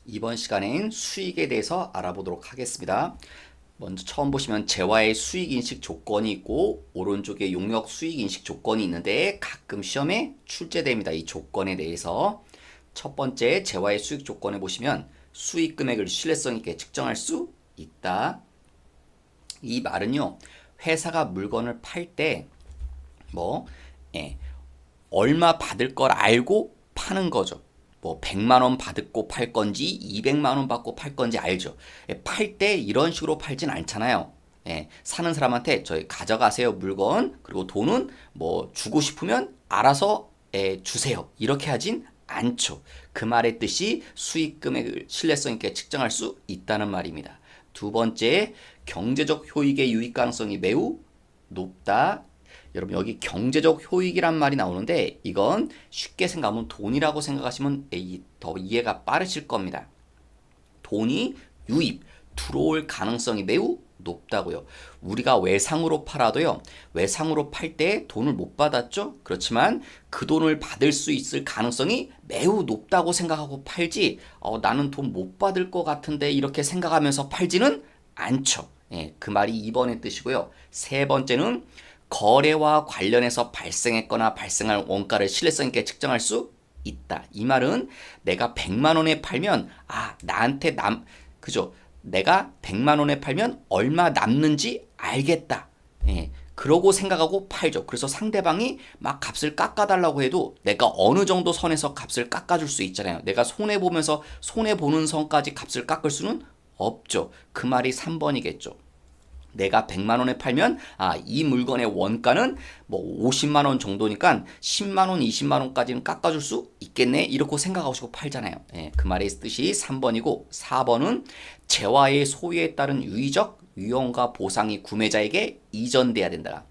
이번 시간엔 수익에 대해서 알아보도록 하겠습니다. 먼저 처음 보시면 재화의 수익인식 조건이 있고 오른쪽에 용역 수익인식 조건이 있는데 가끔 시험에 출제됩니다. 이 조건에 대해서 첫 번째 재화의 수익 조건에 보시면 수익 금액을 신뢰성 있게 측정할 수 있다. 이 말은요, 회사가 물건을 팔 때 얼마 받을 걸 알고 파는 거죠. 100만 원 받고 팔 건지 200만 원 받고 팔 건지 알죠. 팔 때 이런 식으로 팔진 않잖아요. 사는 사람한테 저희 가져가세요 물건, 그리고 돈은 주고 싶으면 알아서 주세요, 이렇게 하진 않죠. 그 말의 뜻이 수익 금액을 신뢰성 있게 측정할 수 있다는 말입니다. 두 번째, 경제적 효익의 유익 가능성이 매우 높다. 여러분 여기 경제적 효익이란 말이 나오는데 이건 쉽게 생각하면 돈이라고 생각하시면 더 이해가 빠르실 겁니다. 돈이 유입, 들어올 가능성이 매우 높다고요. 우리가 외상으로 팔아도요, 외상으로 팔 때 돈을 못 받았죠? 그렇지만 그 돈을 받을 수 있을 가능성이 매우 높다고 생각하고 팔지, 나는 돈 못 받을 것 같은데 이렇게 생각하면서 팔지는 않죠. 그 말이 2번의 뜻이고요. 세 번째는 거래와 관련해서 발생했거나 발생할 원가를 신뢰성 있게 측정할 수 있다. 이 말은 내가 100만 원에 팔면 나한테 그죠? 내가 100만 원에 팔면 얼마 남는지 알겠다. 그러고 생각하고 팔죠. 그래서 상대방이 막 값을 깎아달라고 해도 내가 어느 정도 선에서 값을 깎아줄 수 있잖아요. 내가 손해보면서 손해보는 선까지 값을 깎을 수는 없죠. 그 말이 3번이겠죠. 내가 100만 원에 팔면 이 물건의 원가는 50만 원 정도니까 10만 원, 20만 원까지는 깎아줄 수 있겠네, 이렇게 생각하시고 팔잖아요. 그 말의 뜻이 3번이고 4번은 재화의 소유에 따른 유의적 유형과 보상이 구매자에게 이전돼야 된다.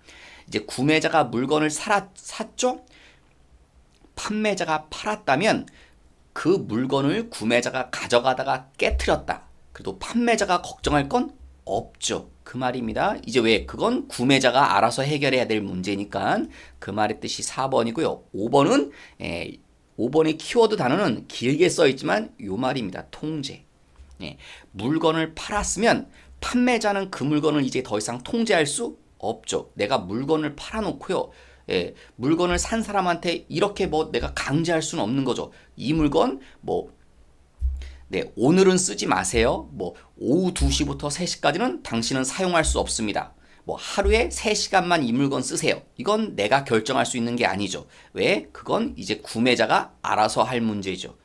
이제 구매자가 물건을 샀죠? 판매자가 팔았다면 그 물건을 구매자가 가져가다가 깨트렸다. 그래도 판매자가 걱정할 건 없죠. 그 말입니다. 이제 왜? 그건 구매자가 알아서 해결해야 될 문제니까 그 말의 뜻이 4번이고요. 5번은 5번의 키워드 단어는 길게 써 있지만 요 말입니다. 통제. 물건을 팔았으면 판매자는 그 물건을 이제 더 이상 통제할 수 없죠. 내가 물건을 팔아놓고요, 물건을 산 사람한테 이렇게 내가 강제할 수는 없는 거죠. 이 물건 오늘은 쓰지 마세요. 오후 2시부터 3시까지는 당신은 사용할 수 없습니다. 하루에 3시간만 이 물건 쓰세요. 이건 내가 결정할 수 있는 게 아니죠. 왜? 그건 이제 구매자가 알아서 할 문제죠.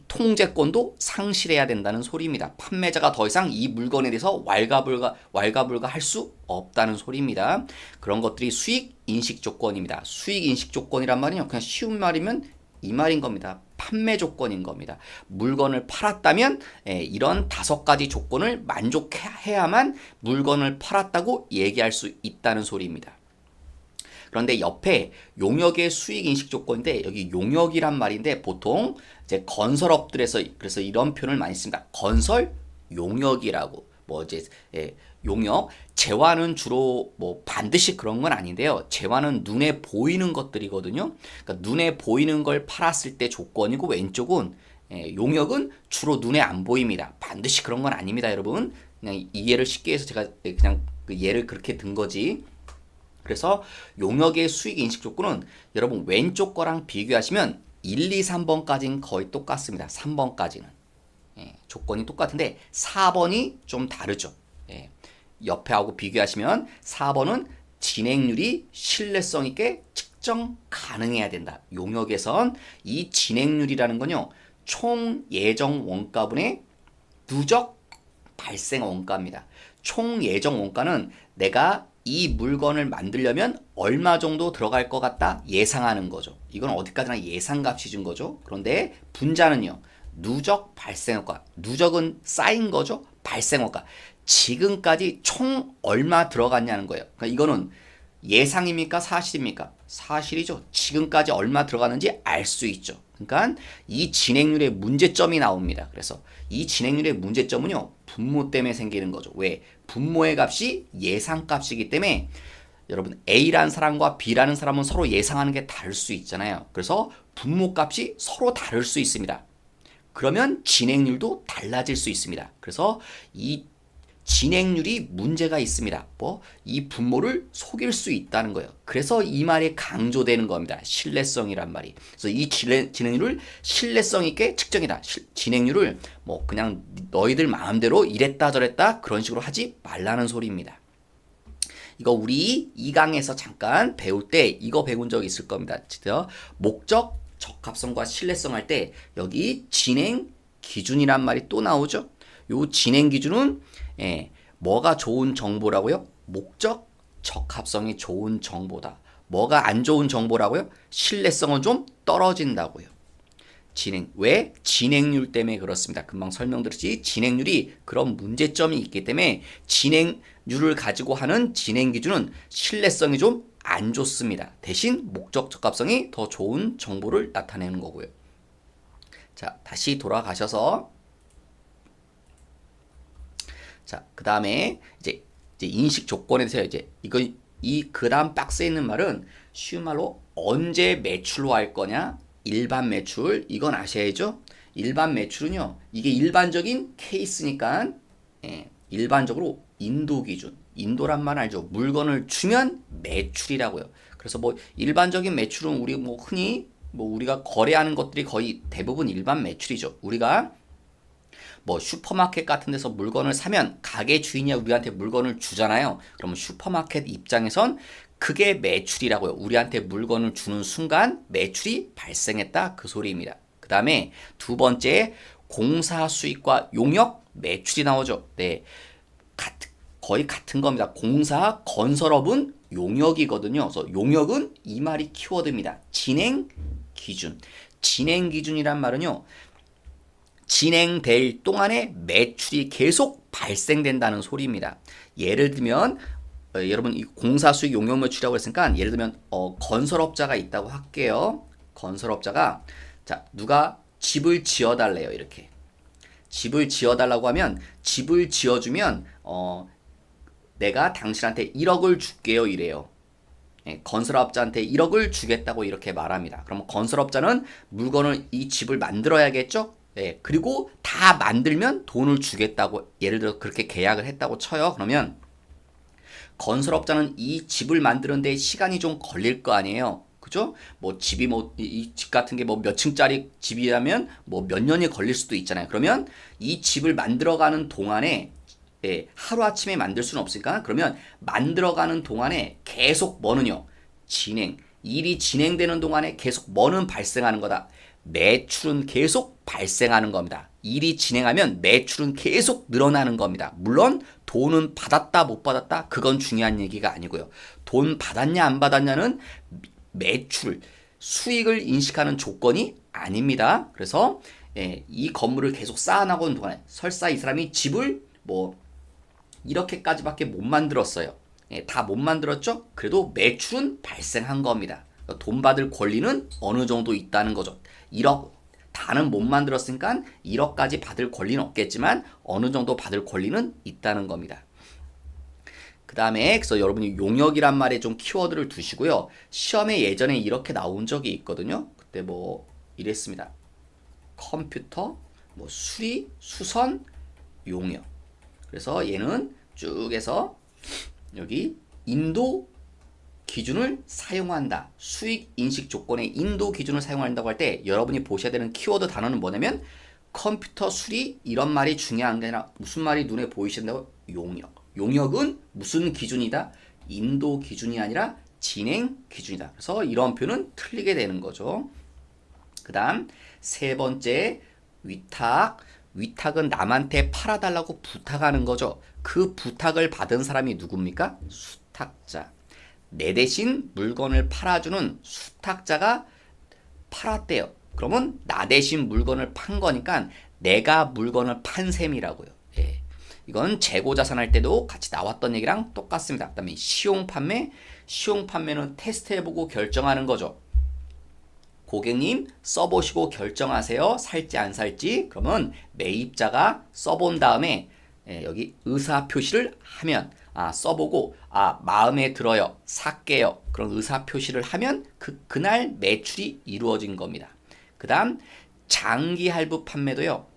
통제권도 상실해야 된다는 소리입니다. 판매자가 더 이상 이 물건에 대해서 왈가불가 할 수 없다는 소리입니다. 그런 것들이 수익 인식 조건입니다. 수익 인식 조건이란 말은요, 그냥 쉬운 말이면 이 말인 겁니다. 판매 조건인 겁니다. 물건을 팔았다면 이런 5가지 조건을 만족해야만 물건을 팔았다고 얘기할 수 있다는 소리입니다. 그런데 옆에 용역의 수익 인식 조건인데, 여기 용역이란 말인데 보통 이제 건설업들에서 그래서 이런 표현을 많이 씁니다. 건설 용역이라고. 용역, 재화는 주로 반드시 그런 건 아닌데요. 재화는 눈에 보이는 것들이거든요. 그러니까 눈에 보이는 걸 팔았을 때 조건이고, 왼쪽은 용역은 주로 눈에 안 보입니다. 반드시 그런 건 아닙니다, 여러분. 그냥 이해를 쉽게 해서 제가 그냥 그 예를 그렇게 든 거지. 그래서 용역의 수익 인식 조건은 여러분 왼쪽 거랑 비교하시면 1, 2, 3번까지는 거의 똑같습니다. 3번까지는. 조건이 똑같은데 4번이 좀 다르죠. 옆에 하고 비교하시면 4번은 진행률이 신뢰성 있게 측정 가능해야 된다. 용역에선 이 진행률이라는 건요, 총 예정 원가분의 누적 발생 원가입니다. 총 예정 원가는 내가 이 물건을 만들려면 얼마 정도 들어갈 것 같다 예상하는 거죠. 이건 어디까지나 예상값이 준 거죠. 그런데 분자는요, 누적 발생효과. 누적은 쌓인 거죠. 발생효과. 지금까지 총 얼마 들어갔냐는 거예요. 그러니까 이거는 예상입니까? 사실입니까? 사실이죠. 지금까지 얼마 들어갔는지 알 수 있죠. 그러니까 이 진행률의 문제점이 나옵니다. 그래서 이 진행률의 문제점은요, 분모 때문에 생기는 거죠. 왜? 분모의 값이 예상값이기 때문에 여러분 A라는 사람과 B라는 사람은 서로 예상하는 게 다를 수 있잖아요. 그래서 분모 값이 서로 다를 수 있습니다. 그러면 진행률도 달라질 수 있습니다. 그래서 이 진행률이 문제가 있습니다. 뭐 이 부모를 속일 수 있다는 거예요. 그래서 이 말이 강조되는 겁니다. 신뢰성이란 말이. 그래서 이 진행률을 신뢰성 있게 측정이다. 진행률을 뭐 그냥 너희들 마음대로 이랬다 저랬다 그런 식으로 하지 말라는 소리입니다. 이거 우리 2강에서 잠깐 배울 때 이거 배운 적 있을 겁니다. 목적, 적합성과 신뢰성 할 때 여기 진행 기준이란 말이 또 나오죠. 요 진행 기준은 뭐가 좋은 정보라고요? 목적, 적합성이 좋은 정보다. 뭐가 안 좋은 정보라고요? 신뢰성은 좀 떨어진다고요. 왜? 진행률 때문에 그렇습니다. 금방 설명드렸지. 진행률이 그런 문제점이 있기 때문에 진행률을 가지고 하는 진행 기준은 신뢰성이 좀 안 좋습니다. 대신 목적, 적합성이 더 좋은 정보를 나타내는 거고요. 자, 다시 돌아가셔서 자, 그 다음에 이제 인식 조건에 대해서 이 그다음 박스에 있는 말은 쉬운 말로 언제 매출로 할 거냐? 일반 매출 이건 아셔야죠. 일반 매출은요. 이게 일반적인 케이스니까 일반적으로 인도 기준. 인도란 말 알죠? 물건을 주면 매출이라고요. 그래서 뭐 일반적인 매출은 우리 뭐 흔히 뭐 우리가 거래하는 것들이 거의 대부분 일반 매출이죠. 우리가 뭐 슈퍼마켓 같은 데서 물건을 사면 가게 주인이 우리한테 물건을 주잖아요. 그러면 슈퍼마켓 입장에선 그게 매출이라고요. 우리한테 물건을 주는 순간 매출이 발생했다 그 소리입니다. 그 다음에 두 번째 공사 수익과 용역 매출이 나오죠. 네, 거의 같은 겁니다. 공사 건설업은 용역이거든요. 그래서 용역은 이 말이 키워드입니다. 진행 기준. 진행 기준이란 말은요. 진행될 동안에 매출이 계속 발생된다는 소리입니다. 예를 들면 여러분 이 공사 수익 용역 매출이라고 했으니까 예를 들면 건설업자가 있다고 할게요. 건설업자가 자 누가 집을 지어달래요. 이렇게 집을 지어달라고 하면 집을 지어주면 내가 당신한테 1억을 줄게요. 이래요. 건설업자한테 1억을 주겠다고 이렇게 말합니다. 그러면 건설업자는 물건을 이 집을 만들어야겠죠? 그리고 다 만들면 돈을 주겠다고 예를 들어 그렇게 계약을 했다고 쳐요. 그러면 건설업자는 이 집을 만드는데 시간이 좀 걸릴 거 아니에요. 그죠? 뭐 집이 이 집 같은 게 뭐 몇 층짜리 집이라면 뭐 몇 년이 걸릴 수도 있잖아요. 그러면 이 집을 만들어가는 동안에 하루아침에 만들 수는 없으니까 그러면 만들어가는 동안에 계속 뭐는요? 일이 진행되는 동안에 계속 뭐는 발생하는 거다. 매출은 계속 발생하는 겁니다. 일이 진행하면 매출은 계속 늘어나는 겁니다. 물론 돈은 받았다 못 받았다 그건 중요한 얘기가 아니고요. 돈 받았냐 안 받았냐는 매출, 수익을 인식하는 조건이 아닙니다. 그래서 이 건물을 계속 쌓아나가는 동안에 설사 이 사람이 집을 뭐 이렇게까지밖에 못 만들었어요. 다 못 만들었죠? 그래도 매출은 발생한 겁니다. 돈 받을 권리는 어느 정도 있다는 거죠. 1억 다는 못 만들었으니까 1억까지 받을 권리는 없겠지만 어느 정도 받을 권리는 있다는 겁니다. 그 다음에 그래서 여러분이 용역이란 말에 좀 키워드를 두시고요. 시험에 예전에 이렇게 나온 적이 있거든요. 그때 뭐 이랬습니다. 컴퓨터, 뭐 수리, 수선, 용역. 그래서 얘는 쭉 해서 여기 인도 기준을 사용한다. 수익 인식 조건에 인도 기준을 사용한다고 할 때 여러분이 보셔야 되는 키워드 단어는 뭐냐면 컴퓨터 수리 이런 말이 중요한 게 아니라 무슨 말이 눈에 보이신다고? 용역. 용역은 무슨 기준이다? 인도 기준이 아니라 진행 기준이다. 그래서 이런 표는 틀리게 되는 거죠. 그 다음 세 번째 위탁. 위탁은 남한테 팔아달라고 부탁하는 거죠. 그 부탁을 받은 사람이 누굽니까? 수탁자. 내 대신 물건을 팔아주는 수탁자가 팔았대요. 그러면 나 대신 물건을 판 거니까 내가 물건을 판 셈이라고요. 이건 재고자산 할 때도 같이 나왔던 얘기랑 똑같습니다. 그 다음에 시용판매. 시용판매는 테스트해보고 결정하는 거죠. 고객님 써보시고 결정하세요. 살지 안 살지. 그러면 매입자가 써본 다음에 여기 의사표시를 하면 써보고 마음에 들어요. 살게요. 그런 의사표시를 하면 그날 매출이 이루어진 겁니다. 그 다음 장기 할부 판매도요.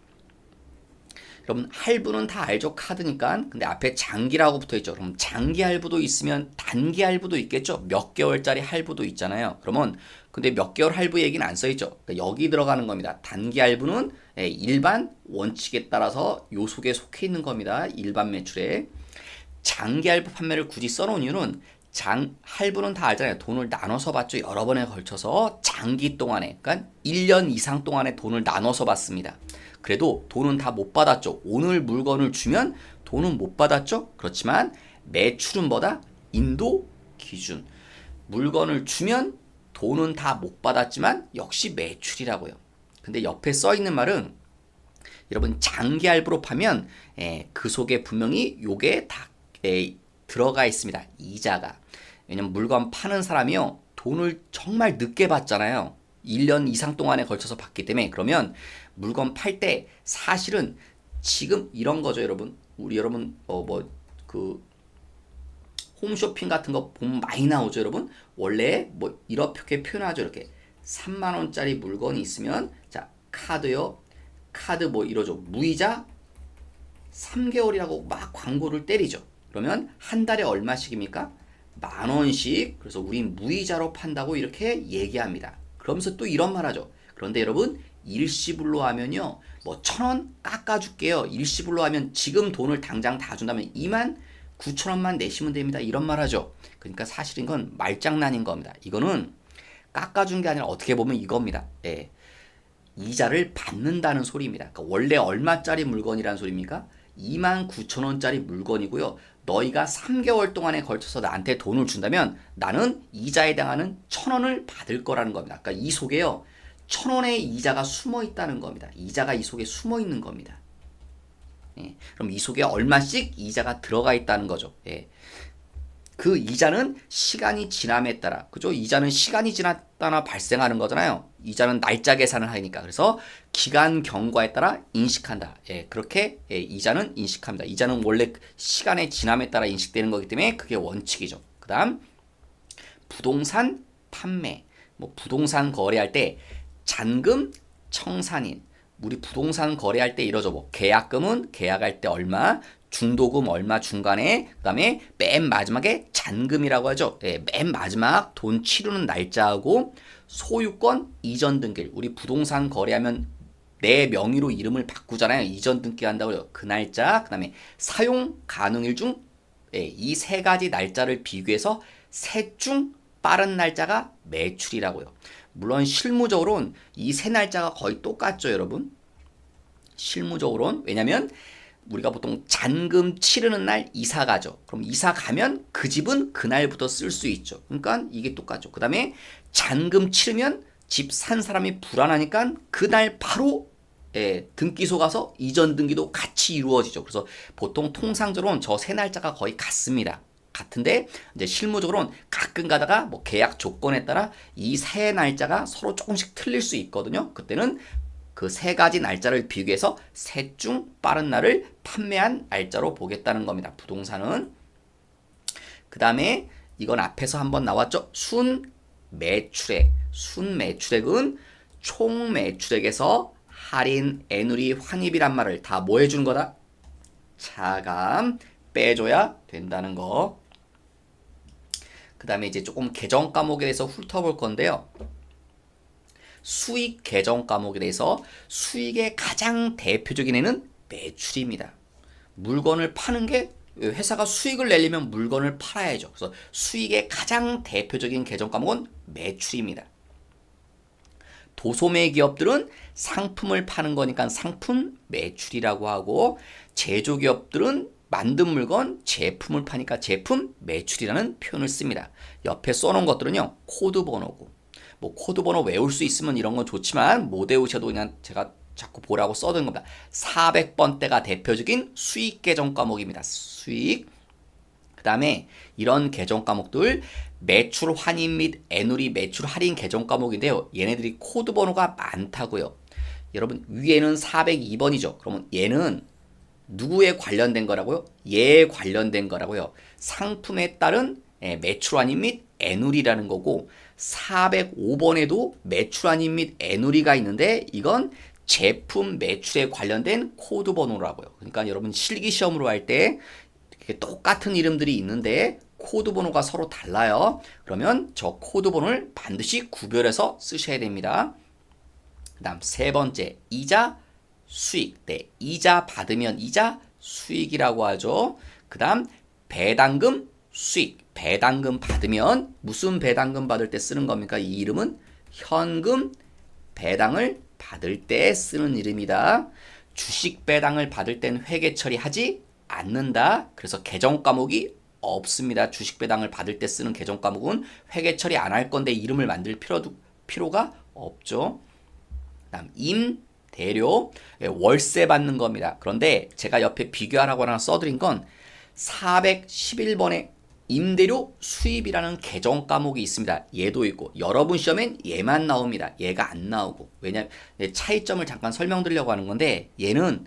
여러분 할부는 다 알죠? 카드니까. 근데 앞에 장기라고 붙어있죠. 그럼 장기 할부도 있으면 단기 할부도 있겠죠? 몇 개월짜리 할부도 있잖아요. 그러면 근데 몇 개월 할부 얘기는 안 써있죠. 그러니까 여기 들어가는 겁니다. 단기 할부는 일반 원칙에 따라서 요 속에 속해 있는 겁니다. 일반 매출에. 장기 할부 판매를 굳이 써놓은 이유는 할부는 다 알잖아요. 돈을 나눠서 받죠. 여러 번에 걸쳐서 장기 동안에, 그러니까 1년 이상 동안에 돈을 나눠서 받습니다. 그래도 돈은 다 못 받았죠. 오늘 물건을 주면 돈은 못 받았죠. 그렇지만 매출은 뭐다? 인도 기준. 물건을 주면 돈은 다 못 받았지만 역시 매출이라고요. 근데 옆에 써 있는 말은 여러분 장기 할부로 파면 그 속에 분명히 요게 다 들어가 있습니다. 이자가. 왜냐면 물건 파는 사람이요. 돈을 정말 늦게 받잖아요. 1년 이상 동안에 걸쳐서 받기 때문에. 그러면 물건 팔 때 사실은 지금 이런 거죠, 여러분. 우리 여러분 홈쇼핑 같은 거 보면 많이 나오죠, 여러분. 원래 뭐 이렇게 표현하죠, 이렇게 3만 원짜리 물건이 있으면 자 카드요, 카드 뭐 이러죠, 무이자 3개월이라고 막 광고를 때리죠. 그러면 한 달에 얼마씩입니까? 10,000원씩. 그래서 우린 무이자로 판다고 이렇게 얘기합니다. 그러면서 또 이런 말 하죠. 그런데 여러분 일시불로 하면요, 뭐 1,000원 깎아줄게요. 일시불로 하면 지금 돈을 당장 다 준다면 29,000원만 내시면 됩니다. 이런 말 하죠. 그러니까 사실은 이건 말장난인 겁니다. 이거는 깎아준 게 아니라 어떻게 보면 이겁니다. 이자를 받는다는 소리입니다. 그러니까 원래 얼마짜리 물건이라는 소리입니까? 29,000원짜리 물건이고요. 너희가 3개월 동안에 걸쳐서 나한테 돈을 준다면 나는 이자에 해당하는 1,000원을 받을 거라는 겁니다. 그러니까 이 속에요, 1,000원의 이자가 숨어 있다는 겁니다. 이자가 이 속에 숨어 있는 겁니다. 그럼 이 속에 얼마씩 이자가 들어가 있다는 거죠. 그 이자는 시간이 지남에 따라, 그죠? 이자는 시간이 지났다나 발생하는 거잖아요. 이자는 날짜 계산을 하니까. 그래서 기간 경과에 따라 인식한다. 그렇게 이자는 인식합니다. 이자는 원래 시간의 지남에 따라 인식되는 거기 때문에 그게 원칙이죠. 그 다음 부동산 판매. 뭐 부동산 거래할 때 잔금, 청산인. 우리 부동산 거래할 때 이러죠. 뭐 계약금은 계약할 때 얼마, 중도금 얼마 중간에, 그 다음에 맨 마지막에 잔금이라고 하죠. 맨 마지막 돈 치르는 날짜하고 소유권 이전 등기. 우리 부동산 거래하면 내 명의로 이름을 바꾸잖아요. 이전 등기 한다고요. 그 날짜, 그 다음에 사용 가능일 중 이 세 가지 날짜를 비교해서 셋 중 빠른 날짜가 매출이라고요. 물론 실무적으로는 이 세 날짜가 거의 똑같죠, 여러분. 실무적으로는. 왜냐면 우리가 보통 잔금 치르는 날 이사 가죠. 그럼 이사 가면 그 집은 그날부터 쓸 수 있죠. 그러니까 이게 똑같죠. 그 다음에 잔금 치르면 집 산 사람이 불안하니까 그날 바로 등기소 가서 이전 등기도 같이 이루어지죠. 그래서 보통 통상적으로는 저 세 날짜가 거의 같습니다. 같은데 이제 실무적으로는 가끔 가다가 뭐 계약 조건에 따라 이 세 날짜가 서로 조금씩 틀릴 수 있거든요. 그때는 그 세 가지 날짜를 비교해서 셋 중 빠른 날을 판매한 날짜로 보겠다는 겁니다. 부동산은. 그 다음에 이건 앞에서 한번 나왔죠. 순매출액. 순매출액은 총 매출액에서 할인, 애누리, 환입이란 말을 다 뭐 해주는 거다? 차감 빼줘야 된다는 거. 그 다음에 이제 조금 계정 과목에 대해서 훑어볼 건데요. 수익 계정 과목에 대해서 수익의 가장 대표적인 애는 매출입니다. 물건을 파는 게, 회사가 수익을 내려면 물건을 팔아야죠. 그래서 수익의 가장 대표적인 계정 과목은 매출입니다. 도소매 기업들은 상품을 파는 거니까 상품 매출이라고 하고, 제조기업들은 만든 물건, 제품을 파니까 제품 매출이라는 표현을 씁니다. 옆에 써놓은 것들은요, 코드 번호고. 뭐 코드 번호 외울 수 있으면 이런 건 좋지만 못 외우셔도 그냥 제가 자꾸 보라고 써둔 겁니다. 400번대가 대표적인 수익 계정 과목입니다. 수익. 그 다음에 이런 계정 과목들 매출 환입 및 애누리 매출 할인 계정 과목인데요. 얘네들이 코드 번호가 많다고요. 여러분 위에는 402번이죠. 그러면 얘는 누구에 관련된 거라고요? 얘에 관련된 거라고요. 상품에 따른 매출 환입 및 애누리라는 거고 405번에도 매출환입 및 애누리가 있는데 이건 제품 매출에 관련된 코드 번호라고요. 그러니까 여러분 실기시험으로 할 때 똑같은 이름들이 있는데 코드 번호가 서로 달라요. 그러면 저 코드 번호를 반드시 구별해서 쓰셔야 됩니다. 그 다음 세 번째, 이자, 수익. 네, 이자 받으면 이자, 수익이라고 하죠. 그 다음 배당금, 수익. 배당금 받으면 무슨 배당금 받을 때 쓰는 겁니까? 이 이름은 현금 배당을 받을 때 쓰는 이름이다. 주식 배당을 받을 땐 회계 처리하지 않는다. 그래서 계정 과목이 없습니다. 주식 배당을 받을 때 쓰는 계정 과목은 회계 처리 안 할 건데 이름을 만들 필요가 없죠. 다음 임대료, 월세 받는 겁니다. 그런데 제가 옆에 비교하라고 하나 써드린 건 411번에 임대료 수입이라는 계정 과목이 있습니다. 얘도 있고 여러분 시험엔 얘만 나옵니다. 얘가 안 나오고. 왜냐면 차이점을 잠깐 설명드리려고 하는 건데 얘는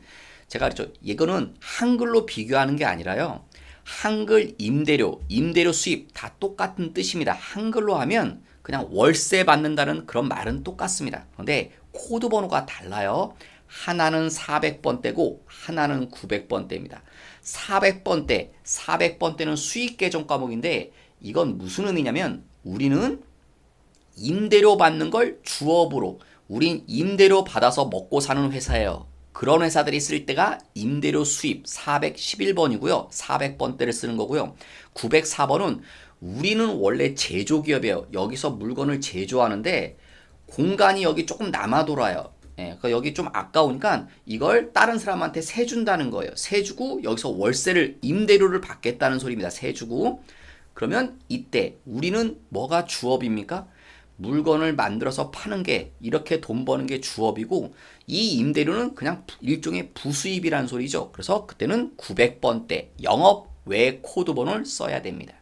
제가 그랬죠. 이거는 한글로 비교하는 게 아니라요. 한글 임대료, 임대료 수입 다 똑같은 뜻입니다. 한글로 하면 그냥 월세 받는다는 그런 말은 똑같습니다. 그런데 코드 번호가 달라요. 하나는 400번대고 하나는 900번대입니다. 400번대는 수익 계정 과목인데 이건 무슨 의미냐면 우리는 임대료 받는 걸 주업으로 우린 임대료 받아서 먹고 사는 회사예요. 그런 회사들이 쓸 때가 임대료 수입 411번이고요. 400번대를 쓰는 거고요. 904번은 우리는 원래 제조기업이에요. 여기서 물건을 제조하는데 공간이 여기 조금 남아 돌아요. 그러니까 여기 좀 아까우니까 이걸 다른 사람한테 세 준다는 거예요. 세 주고 여기서 월세를 임대료를 받겠다는 소리입니다. 세 주고 그러면 이때 우리는 뭐가 주업입니까? 물건을 만들어서 파는 게 이렇게 돈 버는 게 주업이고 이 임대료는 그냥 일종의 부수입이라는 소리죠. 그래서 그때는 900번대 영업 외 코드 번호를 써야 됩니다.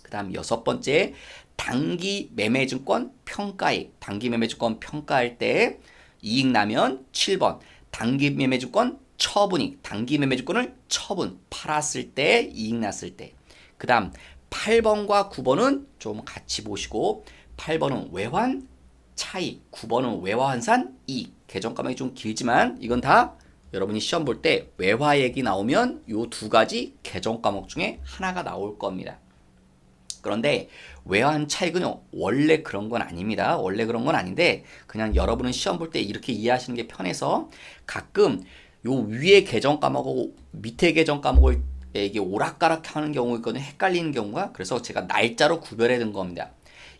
그 다음 여섯 번째 단기 매매증권 평가익. 단기 매매증권 평가할 때 이익 나면 7번 단기 매매증권 처분익. 단기 매매증권을 처분 팔았을 때 이익 났을 때. 그 다음 8번과 9번은 좀 같이 보시고 8번은 외환 차익, 9번은 외화환산 이익. 계정 과목이 좀 길지만 이건 다 여러분이 시험 볼 때 외화 얘기 나오면 이 두 가지 계정 과목 중에 하나가 나올 겁니다. 그런데 외환 차익은요 원래 그런 건 아닙니다. 원래 그런 건 아닌데 그냥 여러분은 시험 볼 때 이렇게 이해하시는 게 편해서 가끔 요 위에 계정 과목하고 밑에 계정 과목을 이게 오락가락 하는 경우가 있거든요. 헷갈리는 경우가. 그래서 제가 날짜로 구별해 둔 겁니다.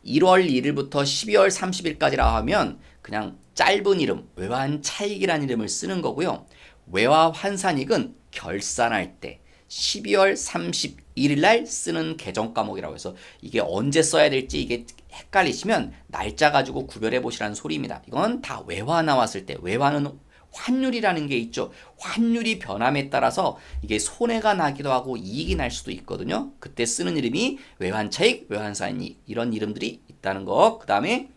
1월 1일부터 12월 30일까지라 하면 그냥 짧은 이름 외환 차익이라는 이름을 쓰는 거고요. 외화 환산익은 결산할 때 12월 31일 날 쓰는 계정 과목이라고 해서 이게 언제 써야 될지 이게 헷갈리시면 날짜 가지고 구별해 보시라는 소리입니다. 이건 다 외화 나왔을 때 외화는 환율이라는 게 있죠. 환율이 변함에 따라서 이게 손해가 나기도 하고 이익이 날 수도 있거든요. 그때 쓰는 이름이 외환차익, 외환산익 이런 이름들이 있다는 거. 그 다음에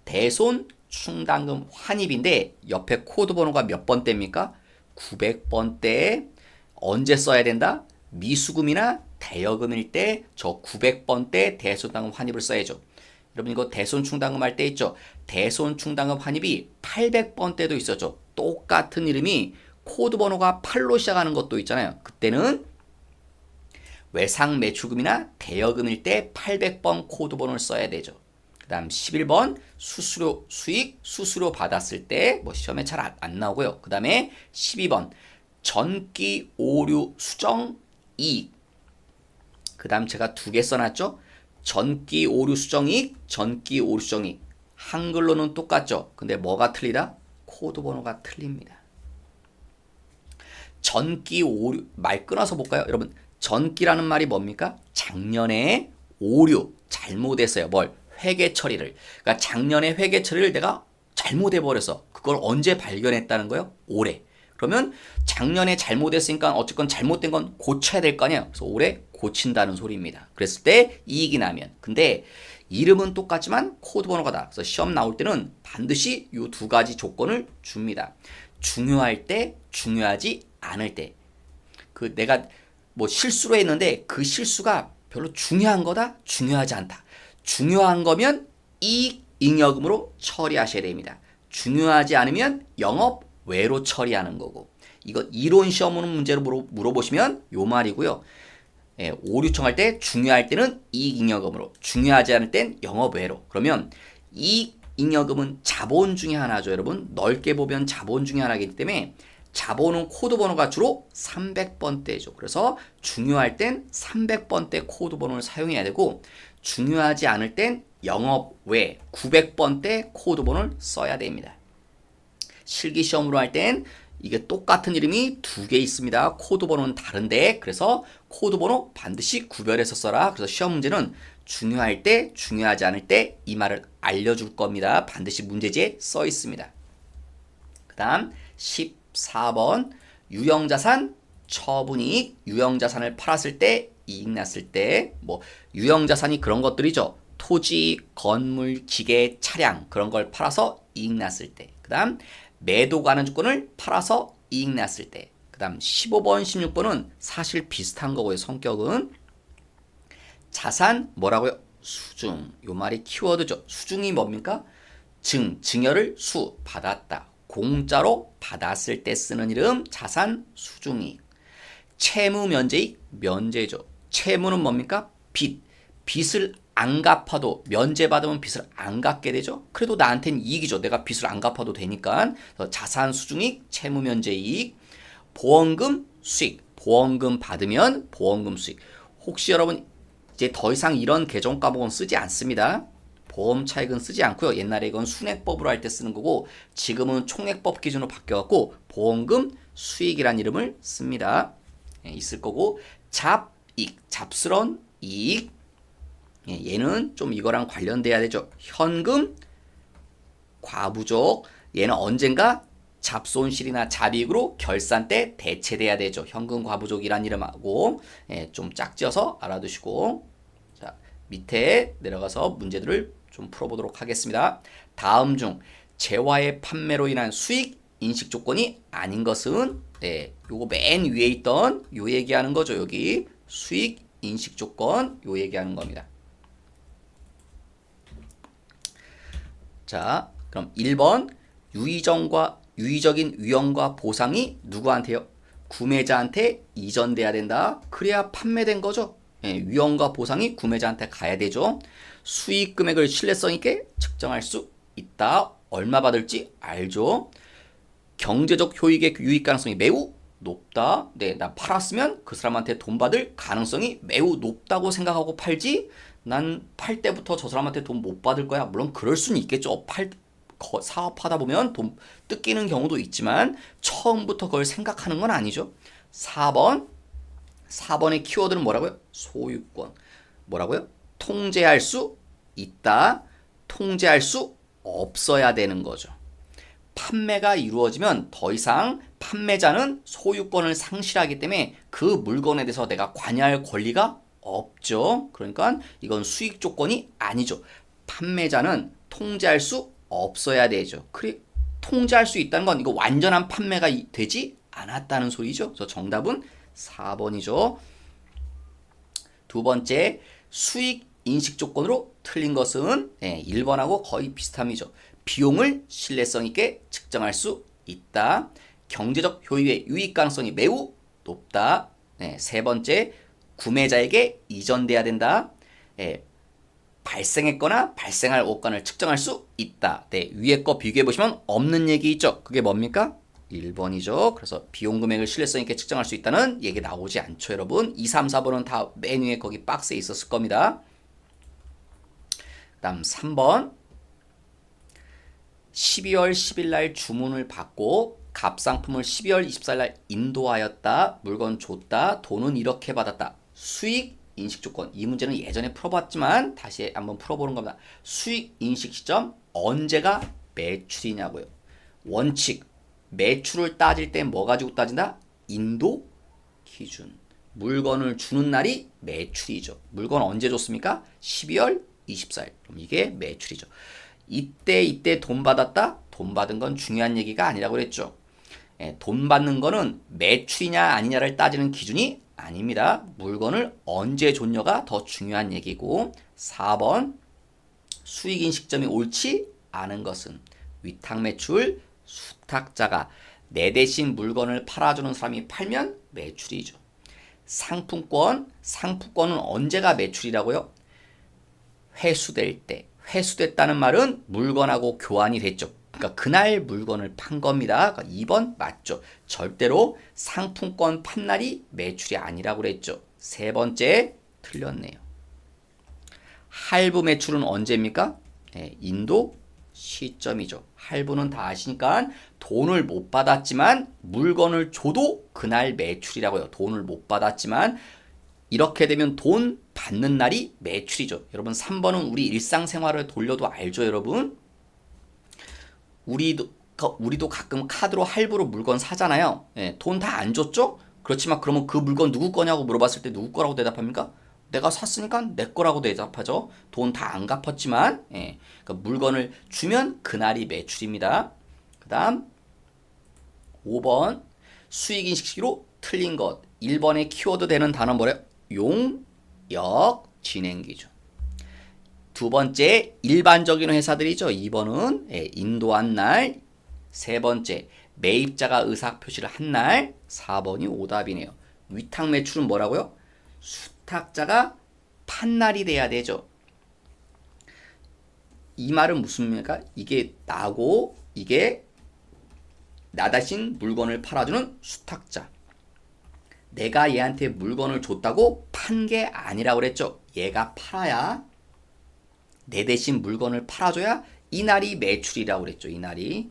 대손 충당금 환입인데 옆에 코드 번호가 몇 번대입니까? 900번대에 언제 써야 된다? 미수금이나 대여금일 때 저 900번대 대손당금 환입을 써야죠. 여러분 이거 대손충당금 할 때 있죠. 대손충당금 환입이 800번대도 있었죠. 똑같은 이름이 코드 번호가 8로 시작하는 것도 있잖아요. 그때는 외상매출금이나 대여금일 때 800번 코드 번호를 써야 되죠. 그 다음 11번 수수료 수익 수수료 받았을 때 뭐 시험에 잘 안 나오고요. 그 다음에 12번 전기 오류 수정 이익. 그 다음 제가 두 개 써놨죠. 전기 오류 수정이익, 전기 오류 수정이익. 한글로는 똑같죠. 근데 뭐가 틀리다? 코드 번호가 틀립니다. 전기 오류, 말 끊어서 볼까요? 여러분, 전기라는 말이 뭡니까? 작년에 오류, 잘못했어요. 뭘? 회계 처리를. 그러니까 작년에 회계 처리를 내가 잘못해버려서 그걸 언제 발견했다는 거예요? 올해. 그러면 작년에 잘못했으니까 어쨌건 잘못된 건 고쳐야 될 거 아니에요. 그래서 올해 고친다는 소리입니다. 그랬을 때 이익이 나면. 근데 이름은 똑같지만 코드 번호가 다. 그래서 시험 나올 때는 반드시 이 두 가지 조건을 줍니다. 중요할 때, 중요하지 않을 때. 그 내가 뭐 실수로 했는데 그 실수가 별로 중요한 거다, 중요하지 않다. 중요한 거면 이익 잉여금으로 처리하셔야 됩니다. 중요하지 않으면 영업 외로 처리하는 거고. 이거 이론 시험 오는 문제로 물어보시면 요 말이고요. 예, 오류 요청할 때 중요할 때는 이익 잉여금으로, 중요하지 않을 땐 영업 외로. 그러면 이익 잉여금은 자본 중에 하나죠, 여러분. 넓게 보면 자본 중에 하나이기 때문에 자본은 코드 번호가 주로 300번대죠. 그래서 중요할 땐 300번대 코드 번호를 사용해야 되고, 중요하지 않을 땐 영업 외 900번대 코드 번호를 써야 됩니다. 실기 시험으로 할 땐 이게 똑같은 이름이 두 개 있습니다. 코드 번호는 다른데, 그래서 코드 번호 반드시 구별해서 써라. 그래서 시험 문제는 중요할 때, 중요하지 않을 때 이 말을 알려줄 겁니다. 반드시 문제지에 써 있습니다. 그 다음 14번 유형자산 처분이익. 유형자산을 팔았을 때, 이익 났을 때, 뭐 유형자산이 그런 것들이죠. 토지, 건물, 기계, 차량 그런 걸 팔아서 이익 났을 때. 그 다음 매도 가능 주권을 팔아서 이익 났을 때. 그 다음 15번, 16번은 사실 비슷한 거고요. 성격은 자산 뭐라고요? 수중. 요 말이 키워드죠. 수중이 뭡니까? 증여를 받았다. 공짜로 받았을 때 쓰는 이름 자산 수중이익. 채무 면제이익 면제죠. 채무는 뭡니까? 빚을 안 갚아도, 면제받으면 빚을 안 갚게 되죠. 그래도 나한테는 이익이죠. 내가 빚을 안 갚아도 되니까. 자산 수중이익, 채무 면제이익. 보험금 수익. 보험금 받으면 보험금 수익. 혹시 여러분 이제 더 이상 이런 계정 과목은 쓰지 않습니다. 보험 차익은 쓰지 않고요. 옛날에 이건 순액법으로 할 때 쓰는 거고, 지금은 총액법 기준으로 바뀌어갖고 보험금 수익이란 이름을 씁니다. 예, 있을 거고, 잡이익, 잡스러운 이익. 예, 얘는 좀 이거랑 관련돼야 되죠. 현금 과부족. 얘는 언젠가 잡손실이나 잡이익으로 결산 때 대체돼야 되죠. 현금 과부족이란 이름하고. 예, 좀 짝지어서 알아두시고, 자 밑에 내려가서 문제들을 좀 풀어보도록 하겠습니다. 다음 중 재화의 판매로 인한 수익 인식 조건이 아닌 것은, 네, 요거 맨 위에 있던 요 얘기하는 거죠. 여기 수익 인식 조건 요 얘기하는 겁니다. 자, 그럼 1번 유의적인 위험과 보상이 누구한테요? 구매자한테 이전돼야 된다. 그래야 판매된 거죠. 예, 위험과 보상이 구매자한테 가야 되죠. 수익 금액을 신뢰성 있게 측정할 수 있다. 얼마 받을지 알죠. 경제적 효익의 유익 가능성이 매우 높다. 네, 나 팔았으면 그 사람한테 돈 받을 가능성이 매우 높다고 생각하고 팔지, 난 팔 때부터 저 사람한테 돈 못 받을 거야. 물론 그럴 수는 있겠죠. 사업하다 보면 돈 뜯기는 경우도 있지만 처음부터 그걸 생각하는 건 아니죠. 4번의 키워드는 뭐라고요? 소유권. 뭐라고요? 통제할 수 있다. 통제할 수 없어야 되는 거죠. 판매가 이루어지면 더 이상 판매자는 소유권을 상실하기 때문에 그 물건에 대해서 내가 관여할 권리가 없죠. 그러니까 이건 수익 조건이 아니죠. 판매자는 통제할 수 없어야 되죠. 통제할 수 있다는 건 이거 완전한 판매가 되지 않았다는 소리죠. 그래서 정답은 4번이죠. 두 번째, 수익 인식 조건으로 틀린 것은 1번하고 거의 비슷함이죠. 비용을 신뢰성 있게 측정할 수 있다. 경제적 효율의 유익 가능성이 매우 높다. 세 번째, 구매자에게 이전돼야 된다. 발생했거나 발생할 옷간을 측정할 수 있다. 네, 위에 거 비교해 보시면 없는 얘기 있죠. 그게 뭡니까? 1번이죠. 그래서 비용 금액을 신뢰성 있게 측정할 수 있다는 얘기 나오지 않죠, 여러분. 2, 3, 4번은 다 맨 위에 거기 박스에 있었을 겁니다. 그 다음 3번. 12월 10일 날 주문을 받고 갑상품을 12월 24일 날 인도하였다. 물건 줬다. 돈은 이렇게 받았다. 수익 인식 조건. 이 문제는 예전에 풀어봤지만 다시 한번 풀어보는 겁니다. 수익 인식 시점 언제가 매출이냐고요. 원칙. 매출을 따질 때 뭐 가지고 따진다? 인도 기준. 물건을 주는 날이 매출이죠. 물건 언제 줬습니까? 12월 24일. 그럼 이게 매출이죠. 이때 돈 받았다? 돈 받은 건 중요한 얘기가 아니라고 그랬죠. 돈 받는 거는 매출이냐 아니냐를 따지는 기준이 아닙니다. 물건을 언제 줬냐가 더 중요한 얘기고 4번 수익인 시점이 옳지 않은 것은 위탁 매출, 수탁자가 내 대신 물건을 팔아주는 사람이 팔면 매출이죠. 상품권은 언제가 매출이라고요? 회수될 때. 회수됐다는 말은 물건하고 교환이 됐죠. 그러니까 그날 물건을 판 겁니다. 그러니까 2번 맞죠. 절대로 상품권 판 날이 매출이 아니라고 그랬죠. 세 번째 틀렸네요. 할부 매출은 언제입니까? 네, 인도 시점이죠. 할부는 다 아시니까 돈을 못 받았지만 물건을 줘도 그날 매출이라고요. 돈을 못 받았지만 이렇게 되면 돈 받는 날이 매출이죠. 여러분 3번은 우리 일상생활을 돌려도 알죠, 여러분? 우리도 가끔 카드로 할부로 물건 사잖아요. 예, 돈 다 안 줬죠? 그렇지만 그러면 그 물건 누구 거냐고 물어봤을 때 누구 거라고 대답합니까? 내가 샀으니까 내 거라고 대답하죠. 돈 다 안 갚았지만 예, 그러니까 물건을 주면 그날이 매출입니다. 그 다음 5번 수익인식시로 틀린 것 1번에 키워드 되는 단어 뭐래요? 용역 진행기준. 두 번째 일반적인 회사들이죠. 2번은 예, 인도한 날. 세 번째 매입자가 의사표시를 한 날. 4번이 오답이네요. 위탁 매출은 뭐라고요? 수탁자가 판 날이 돼야 되죠. 이 말은 무슨 말입니까? 이게 나고 이게 나 대신 물건을 팔아주는 수탁자. 내가 얘한테 물건을 줬다고 판 게 아니라고 그랬죠. 얘가 팔아야 내 대신 물건을 팔아줘야 이 날이 매출이라고 그랬죠. 이 날이.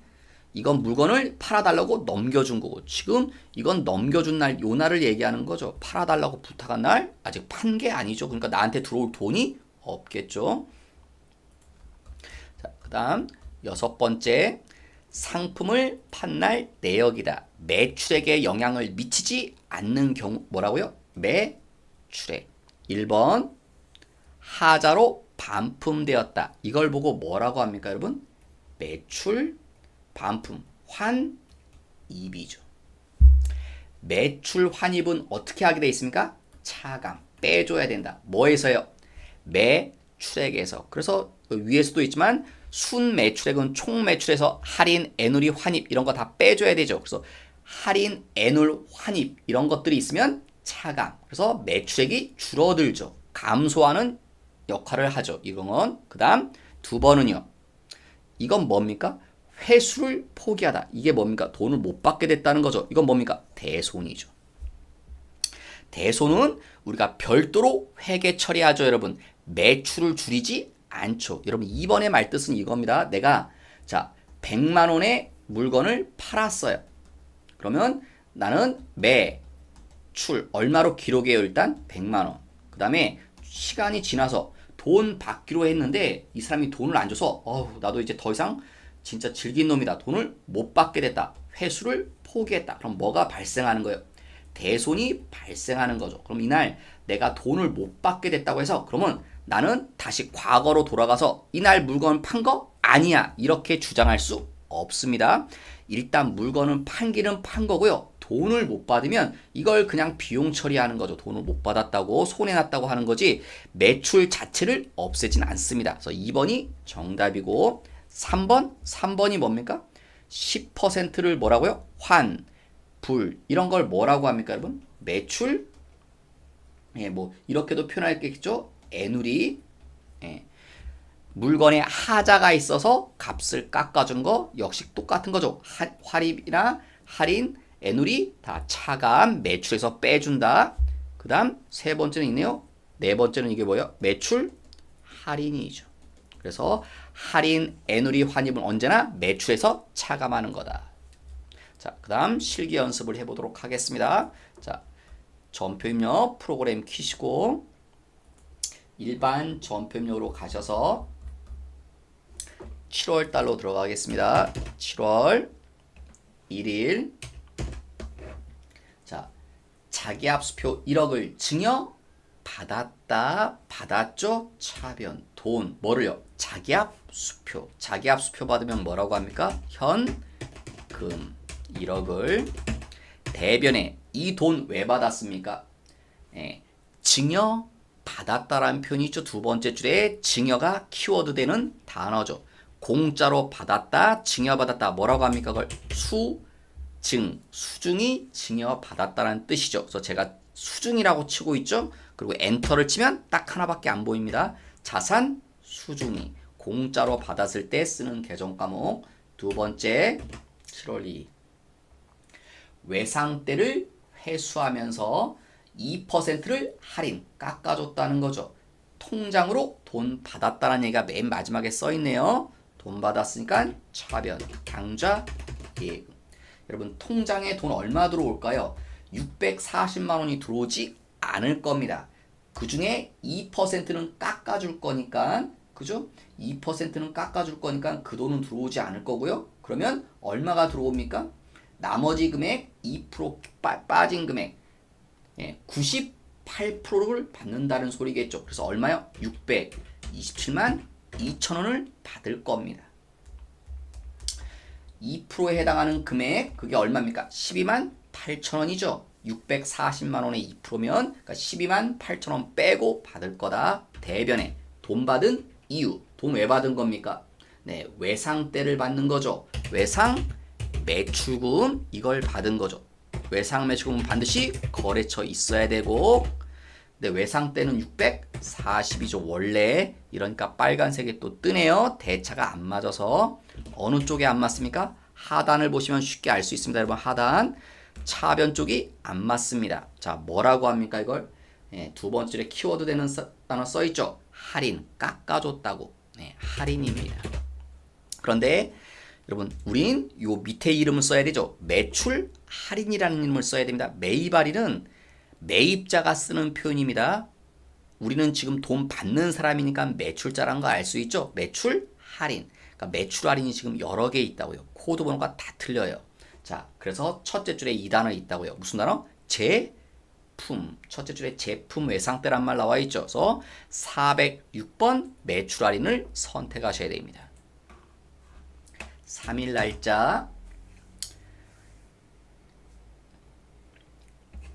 이건 물건을 팔아달라고 넘겨준 거고 지금 이건 넘겨준 날, 요 날을 얘기하는 거죠. 팔아달라고 부탁한 날 아직 판 게 아니죠. 그러니까 나한테 들어올 돈이 없겠죠. 자, 그 다음 6번째 상품을 판 날 내역이다. 매출액에 영향을 미치지 않는 경우 뭐라고요? 매출액. 1번 하자로 반품되었다. 이걸 보고 뭐라고 합니까, 여러분? 매출 반품 환입이죠. 매출 환입은 어떻게 하게 돼 있습니까? 차감 빼줘야 된다. 뭐에서요? 매출액에서. 그래서 위에서도 있지만 순 매출액은 총 매출에서 할인, 애누리, 환입 이런 거 다 빼줘야 되죠. 그래서 할인, 애눌, 환입 이런 것들이 있으면 차감. 그래서 매출액이 줄어들죠. 감소하는 역할을 하죠. 이건. 그 다음 두 번은요. 이건 뭡니까? 회수를 포기하다. 이게 뭡니까? 돈을 못 받게 됐다는 거죠. 이건 뭡니까? 대손이죠. 대손은 우리가 별도로 회계 처리하죠, 여러분. 매출을 줄이지 않죠. 여러분 2번의 말뜻은 이겁니다. 내가 자 100만 원의 물건을 팔았어요. 그러면 나는 매출 얼마로 기록해요? 일단 100만 원. 그 다음에 시간이 지나서 돈 받기로 했는데 이 사람이 돈을 안 줘서 나도 이제 더 이상 진짜 질긴 놈이다. 돈을 못 받게 됐다. 회수를 포기했다. 그럼 뭐가 발생하는 거예요? 대손이 발생하는 거죠. 그럼 이날 내가 돈을 못 받게 됐다고 해서 그러면 나는 다시 과거로 돌아가서 이날 물건 판 거 아니야. 이렇게 주장할 수 없습니다. 일단 물건은 판기는 판 거고요. 돈을 못 받으면 이걸 그냥 비용 처리하는 거죠. 돈을 못 받았다고 손해났다고 하는 거지 매출 자체를 없애진 않습니다. 그래서 2번이 정답이고 3번이 뭡니까? 10%를 뭐라고요? 환, 불 이런 걸 뭐라고 합니까, 여러분? 매출 예, 뭐 이렇게도 표현할겠죠? 애누리 예. 물건에 하자가 있어서 값을 깎아준 거 역시 똑같은 거죠. 할인이나 할인, 애누리 다 차감 매출에서 빼준다. 그 다음 세 번째는 있네요. 네 번째는 이게 뭐예요? 매출 할인이죠. 그래서 할인, 애누리, 환입은 언제나 매출에서 차감하는 거다. 자, 그 다음 실기 연습을 해보도록 하겠습니다. 자, 전표입력 프로그램 키시고 일반 전표입력으로 가셔서 7월 달로 들어가겠습니다. 7월 1일 자, 자기합수표 1억을 증여 받았다. 받았죠? 차변 돈 뭐를요? 자기합수표. 자기합수표 받으면 뭐라고 합니까? 현금 1억을 대변에 이 돈 왜 받았습니까? 예, 증여 받았다라는 표현이 있죠. 두 번째 줄에 증여가 키워드 되는 단어죠. 공짜로 받았다, 증여받았다. 뭐라고 합니까? 그걸 수중이 증여받았다라는 뜻이죠. 그래서 제가 수중이라고 치고 있죠. 그리고 엔터를 치면 딱 하나밖에 안 보입니다. 자산 수중이 공짜로 받았을 때 쓰는 계정 과목. 두 번째 7월 2일 외상대를 회수하면서 2%를 할인 깎아줬다는 거죠. 통장으로 돈 받았다는 얘기가 맨 마지막에 써 있네요. 돈 받았으니까 차변, 당좌, 예금. 여러분 통장에 돈 얼마 들어올까요? 640만 원이 들어오지 않을 겁니다. 그 중에 2%는 깎아줄 거니까, 그죠? 2%는 깎아줄 거니까 그 돈은 들어오지 않을 거고요. 그러면 얼마가 들어옵니까? 나머지 금액 2% 빠진 금액 98%를 받는다는 소리겠죠. 그래서 얼마요? 627만 2천 원을 받을 겁니다. 2%에 해당하는 금액 그게 얼마입니까? 12만 8천 원이죠. 640만 원의 2%면 그러니까 12만 8천 원 빼고 받을 거다. 대변에 돈 받은 이유. 돈 왜 받은 겁니까? 네, 외상대를 받는 거죠. 외상 매출금 이걸 받은 거죠. 외상 매출금은 반드시 거래처 있어야 되고, 근데 외상대는 640이죠. 원래 이러니까 빨간색이 또 뜨네요. 대차가 안 맞아서. 어느 쪽에 안 맞습니까? 하단을 보시면 쉽게 알 수 있습니다. 여러분 하단 차변 쪽이 안 맞습니다. 자, 뭐라고 합니까 이걸? 두 번째 줄에 키워드 되는 단어 써있죠. 할인, 깎아줬다고. 할인입니다. 그런데 여러분 우린 요 밑에 이름을 써야 되죠. 매출 할인이라는 이름을 써야 됩니다. 매입 할인은 매입자가 쓰는 표현입니다. 우리는 지금 돈 받는 사람이니까 매출자라는 거 알 수 있죠. 매출 할인. 그러니까 매출 할인이 지금 여러 개 있다고요. 코드 번호가 다 틀려요. 자, 그래서 첫째 줄에 이 단어 있다고요. 무슨 단어? 제품. 첫째 줄에 제품 외상대란 말 나와 있죠. 그래서 406번 매출 할인을 선택하셔야 됩니다. 3일 날짜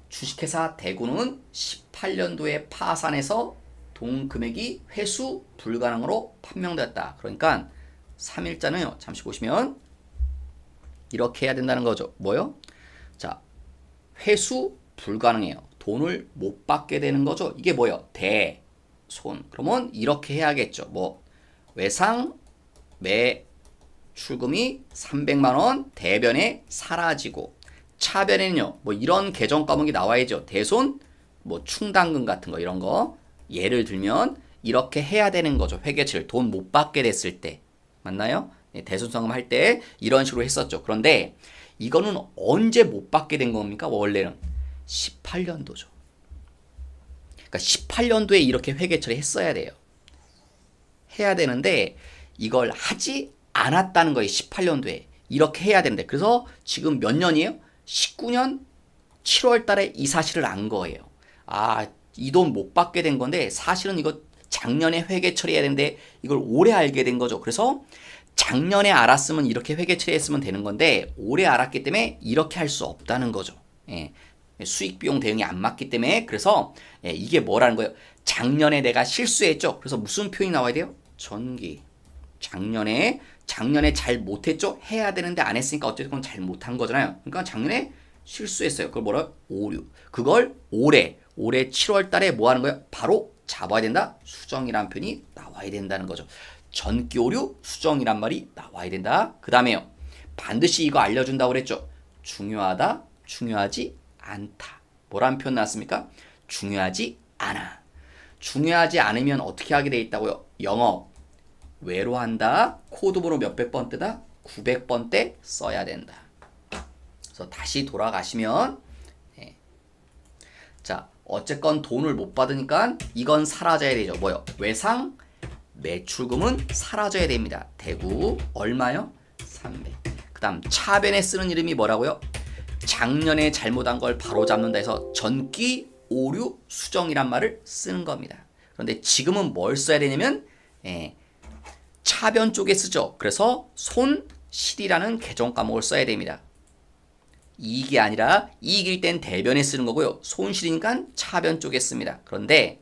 주식회사 대구는 18년도에 파산해서 돈 금액이 회수 불가능으로 판명되었다. 그러니까 3일자는요. 잠시 보시면 이렇게 해야 된다는 거죠. 뭐요? 자, 회수 불가능해요. 돈을 못 받게 되는 거죠. 이게 뭐요? 대손. 그러면 이렇게 해야겠죠. 뭐 외상 매출금이 300만 원 대변에 사라지고 차변에는요. 뭐 이런 계정 과목이 나와야죠. 대손, 뭐 충당금 같은 거 이런 거. 예를 들면 이렇게 해야 되는 거죠. 회계처리 돈 못 받게 됐을 때. 맞나요? 대손상금 할 때 이런 식으로 했었죠. 그런데 이거는 언제 못 받게 된 겁니까? 원래는 18년도죠. 그러니까 18년도에 이렇게 회계처리 했어야 돼요. 해야 되는데 이걸 하지 않았다는 거예요. 18년도에. 이렇게 해야 되는데. 그래서 지금 몇 년이에요? 19년 7월 달에 이 사실을 안 거예요. 아, 이 돈 못 받게 된 건데 사실은 이거 작년에 회계 처리해야 되는데 이걸 올해 알게 된 거죠. 그래서 작년에 알았으면 이렇게 회계 처리했으면 되는 건데 올해 알았기 때문에 이렇게 할 수 없다는 거죠. 수익 비용 대응이 안 맞기 때문에. 그래서 이게 뭐라는 거예요? 작년에 내가 실수했죠. 그래서 무슨 표현이 나와야 돼요? 전기. 작년에 잘 못했죠? 해야 되는데 안 했으니까 어쨌든 잘 못한 거잖아요. 그러니까 작년에 실수했어요. 그걸 뭐라? 오류. 그걸 올해 7월 달에 뭐 하는 거예요? 바로 잡아야 된다. 수정이라는 표현이 나와야 된다는 거죠. 전기 오류 수정이란 말이 나와야 된다. 그 다음에요. 반드시 이거 알려준다고 그랬죠. 중요하다, 중요하지 않다. 뭐라는 표현 나왔습니까? 중요하지 않아. 중요하지 않으면 어떻게 하게 돼 있다고요? 영업 외로 한다. 코드번호 몇백 번대다? 900번대 써야 된다. 그래서 다시 돌아가시면 자, 어쨌건 돈을 못 받으니까 이건 사라져야 되죠. 뭐요? 외상 매출금은 사라져야 됩니다. 대구 얼마요? 300. 그 다음 차변에 쓰는 이름이 뭐라고요? 작년에 잘못한 걸 바로잡는다 해서 전기 오류 수정이란 말을 쓰는 겁니다. 그런데 지금은 뭘 써야 되냐면 차변 쪽에 쓰죠. 그래서 손실이라는 계정 과목을 써야 됩니다. 이익이 아니라 이익일 땐 대변에 쓰는 거고요. 손실이니까 차변 쪽에 씁니다. 그런데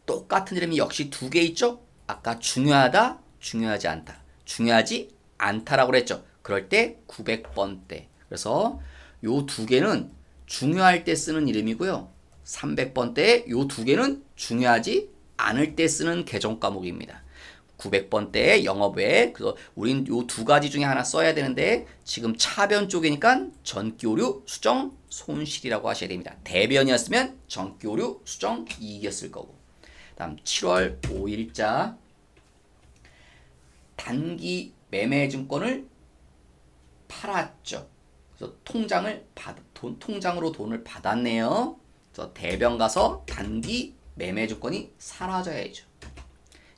똑같은 이름이 역시 두 개 있죠? 아까 중요하다, 중요하지 않다. 중요하지 않다라고 그랬죠. 그럴 때 900번대. 그래서 요 두 개는 중요할 때 쓰는 이름이고요. 300번대 요 두 개는 중요하지 않을 때 쓰는 개정 과목입니다. 900번대의 영업외. 그래서 우린 요 두 가지 중에 하나 써야 되는데 지금 차변 쪽이니까 전기오류 수정 손실이라고 하셔야 됩니다. 대변이었으면 전기오류 수정 이익이었을 거고. 다음 7월 5일자 단기 매매증권을 팔았죠. 그래서 통장으로 돈을 받았네요. 그래서 대변 가서 단기 매매증권이 사라져야죠.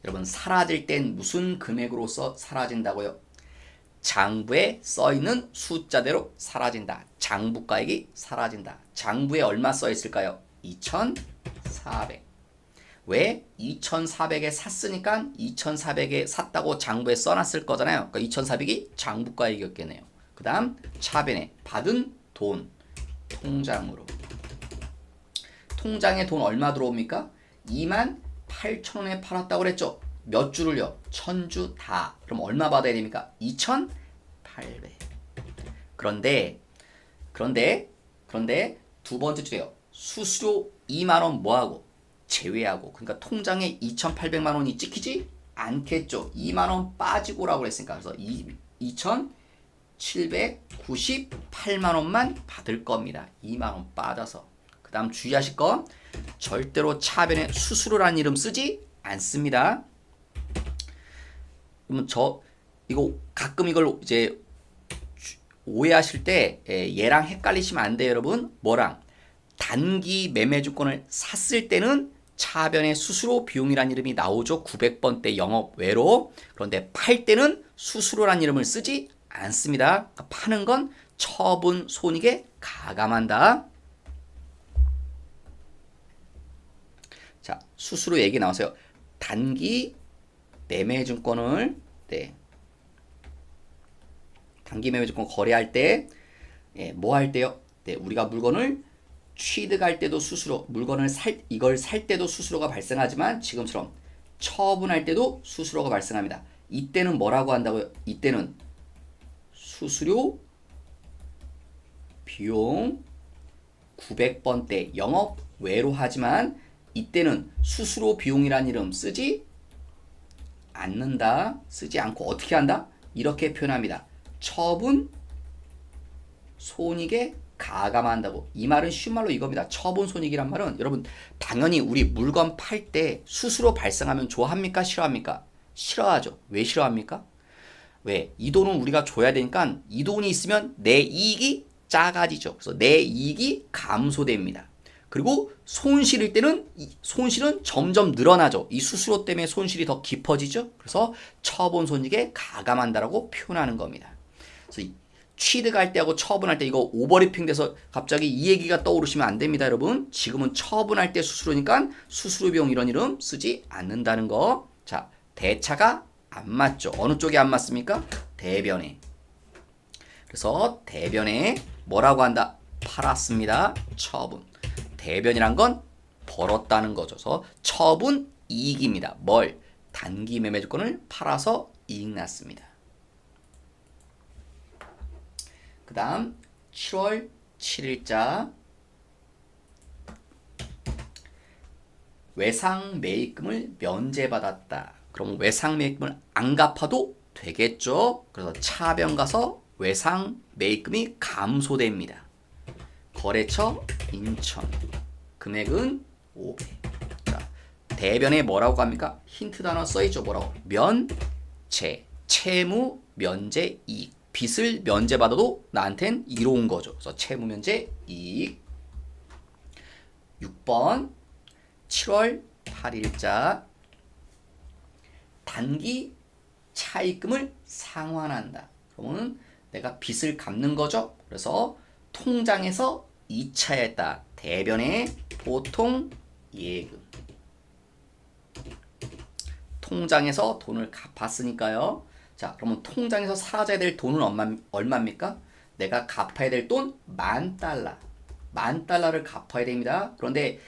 여러분 사라질 땐 무슨 금액으로서 사라진다고요? 장부에 써있는 숫자대로 사라진다. 장부가액이 사라진다. 장부에 얼마 써있을까요? 2,400. 왜? 2,400에 샀으니까 2,400에 샀다고 장부에 써놨을 거잖아요. 그러니까 2,400이 장부가액이었겠네요. 그 다음 차변에 받은 돈 통장으로. 통장에 돈 얼마 들어옵니까? 28,000원에 팔았다고 그랬죠. 몇 주를요? 1,000주 다. 그럼 얼마 받아야 됩니까? 2,800. 그런데 두 번째 주에요. 수수료 2만원 뭐하고? 제외하고. 그러니까 통장에 2,800만 원이 찍히지 않겠죠. 2만 원 빠지고라고 그랬으니까. 그래서 2,798만 원만 받을 겁니다. 2만 원 빠져서. 그 다음 주의하실 건 절대로 차변에 수수료라는 이름 쓰지 않습니다. 그러면 이거 가끔 이걸 이제 오해하실 때 얘랑 헷갈리시면 안 돼요, 여러분. 뭐랑? 단기 매매주권을 샀을 때는 차변의 수수료 비용이라는 이름이 나오죠. 900번대 영업외로. 그런데 팔 때는 수수료라는 이름을 쓰지 않습니다. 그러니까 파는 건 처분 손익에 가감한다. 자, 수수료 얘기 나왔어요. 단기 매매증권을 단기 매매증권 거래할 때 뭐 할 때요? 우리가 물건을 취득할 때도 수수료, 이걸 살 때도 수수료가 발생하지만 지금처럼 처분할 때도 수수료가 발생합니다. 이때는 뭐라고 한다고요? 이때는 수수료 비용 900번대 영업 외로 하지만 이때는 수수료 비용이라는 이름 쓰지 않는다. 쓰지 않고 어떻게 한다? 이렇게 표현합니다. 처분 손익에 가감한다고. 이 말은 쉬운 말로 이겁니다. 처분 손익이란 말은 여러분 당연히 우리 물건 팔 때 수수료 발생하면 좋아합니까? 싫어합니까? 싫어하죠. 왜 싫어합니까? 왜? 이 돈은 우리가 줘야 되니까 이 돈이 있으면 내 이익이 작아지죠. 그래서 내 이익이 감소됩니다. 그리고 손실일 때는 손실은 점점 늘어나죠. 이 수수료 때문에 손실이 더 깊어지죠. 그래서 처분 손익에 가감한다라고 표현하는 겁니다. 그래서 취득할 때하고 처분할 때 이거 오버리핑 돼서 갑자기 이 얘기가 떠오르시면 안 됩니다, 여러분. 지금은 처분할 때 수수료니까 수수료 비용 이런 이름 쓰지 않는다는 거. 자, 대차가 안 맞죠. 어느 쪽에 안 맞습니까? 대변에. 그래서 대변에 뭐라고 한다? 팔았습니다. 처분. 대변이란 건 벌었다는 거죠. 그래서 처분 이익입니다. 뭘? 단기 매매주권을 팔아서 이익 났습니다. 그 다음 7월 7일자 외상 매입금을 면제받았다. 그럼 외상 매입금을 안 갚아도 되겠죠. 그래서 차변 가서 외상 매입금이 감소됩니다. 거래처 인천 금액은 500. 자, 대변에 뭐라고 합니까? 힌트 단어 써있죠. 뭐라고? 면제, 채무 면제 이익. 빚을 면제받아도 나한텐 이로운 거죠. 그래서 채무 면제 이익. 6번 7월 8일자 단기 차입금을 상환한다. 그러면 내가 빚을 갚는 거죠. 그래서 통장에서 이차했다. 대변에 보통 예금. 통장에서 돈을 갚았으니까요. 자, 그러면 통장에서 사라져야 될 돈은 얼마입니까? 내가 갚아야 될 돈 10,000달러. 10,000달러를 갚아야 됩니다. 그런데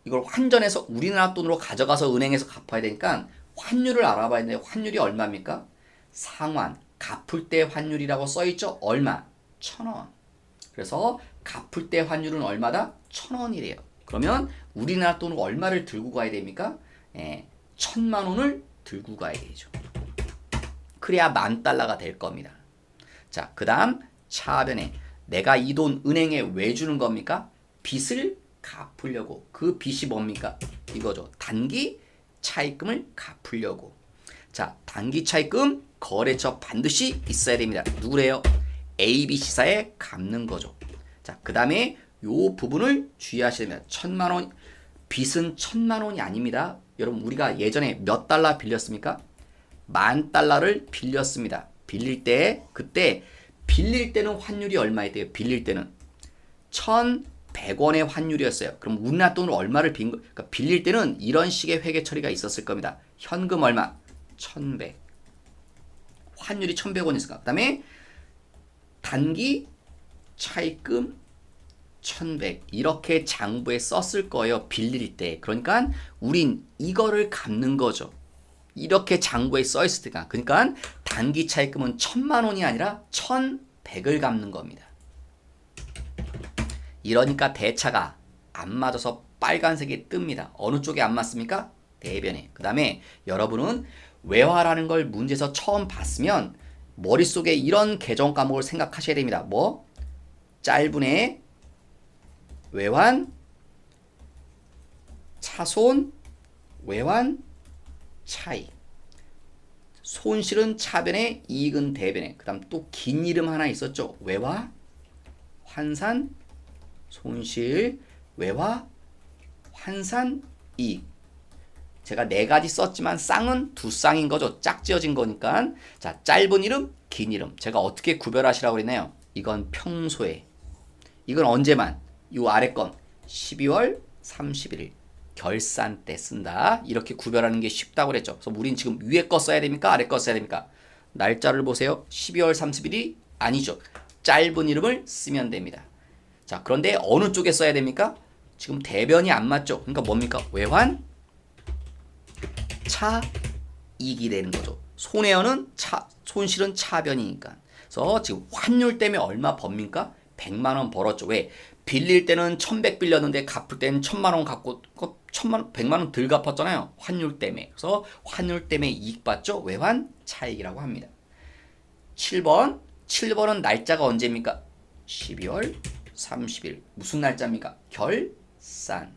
이걸 환전해서 우리나라 돈으로 가져가서 은행에서 갚아야 되니까 환율을 알아봐야 되는데 환율이 얼마입니까? 상환, 갚을 때 환율이라고 써있죠? 얼마? 1,000원. 그래서 갚을 때 환율은 얼마다? 1,000원이래요. 그러면 우리나라 돈으로 얼마를 들고 가야 됩니까? 1,000만 원을 들고 가야 되죠. 그래야 10,000달러가 될 겁니다. 자, 그 다음 차변에 내가 이 돈 은행에 왜 주는 겁니까? 빚을 갚으려고. 그 빚이 뭡니까? 이거죠. 단기 차입금을 갚으려고. 자, 단기 차입금 거래처 반드시 있어야 됩니다. 누구래요? ABC사에 갚는 거죠. 자, 그 다음에 요 부분을 주의하셔야 됩니다. 1,000만 원, 빚은 1,000만 원이 아닙니다. 여러분, 우리가 예전에 몇 달러 빌렸습니까? 10,000달러를 빌렸습니다. 빌릴 때, 그때 빌릴 때는 환율이 얼마였대요? 빌릴 때는 1,100원의 환율이었어요. 그럼 우리나라 돈으로 얼마를 그러니까 빌릴 때는 이런 식의 회계 처리가 있었을 겁니다. 현금 얼마? 1,100. 환율이 1,100원 있을까? 그 다음에 단기 차입금 1,100. 이렇게 장부에 썼을 거예요. 빌릴 때. 그러니까 우린 이거를 갚는 거죠. 이렇게 장부에 써있을 때가. 그러니까 단기 차입금은 1,000만 원이 아니라 1,100을 갚는 겁니다. 이러니까 대차가 안 맞아서 빨간색이 뜹니다. 어느 쪽에 안 맞습니까? 대변에. 그 다음에 여러분은 외화라는 걸 문제에서 처음 봤으면 머릿속에 이런 계정 과목을 생각하셔야 됩니다. 뭐? 짧은에 외환, 차손, 외환, 차익. 손실은 차변에, 이익은 대변에. 그 다음 또 긴 이름 하나 있었죠. 외화, 환산, 손실, 외화, 환산, 이익. 제가 4가지 썼지만 쌍은 2쌍인 거죠. 짝지어진 거니까. 자, 짧은 이름, 긴 이름. 제가 어떻게 구별하시라고 그랬나요? 이건 평소에. 이건 언제만? 이 아래 건 12월 31일. 결산 때 쓴다. 이렇게 구별하는 게 쉽다고 그랬죠. 그래서 우린 지금 위에 거 써야 됩니까? 아래 거 써야 됩니까? 날짜를 보세요. 12월 30일이 아니죠. 짧은 이름을 쓰면 됩니다. 자, 그런데 어느 쪽에 써야 됩니까? 지금 대변이 안 맞죠. 그러니까 뭡니까? 외환, 차익이 되는 거죠. 손해어는 손실은 차변이니까. 그래서 지금 환율 때문에 얼마 법니까? 100만 원 벌었죠. 왜? 빌릴 때는 1,100 빌렸는데 갚을 때는 1,000만 원 갚고 100만 원 덜 갚았잖아요. 환율 때문에. 그래서 환율 때문에 이익 봤죠. 외환 차익이라고 합니다. 7번은 날짜가 언제입니까? 12월 30일. 무슨 날짜입니까? 결산.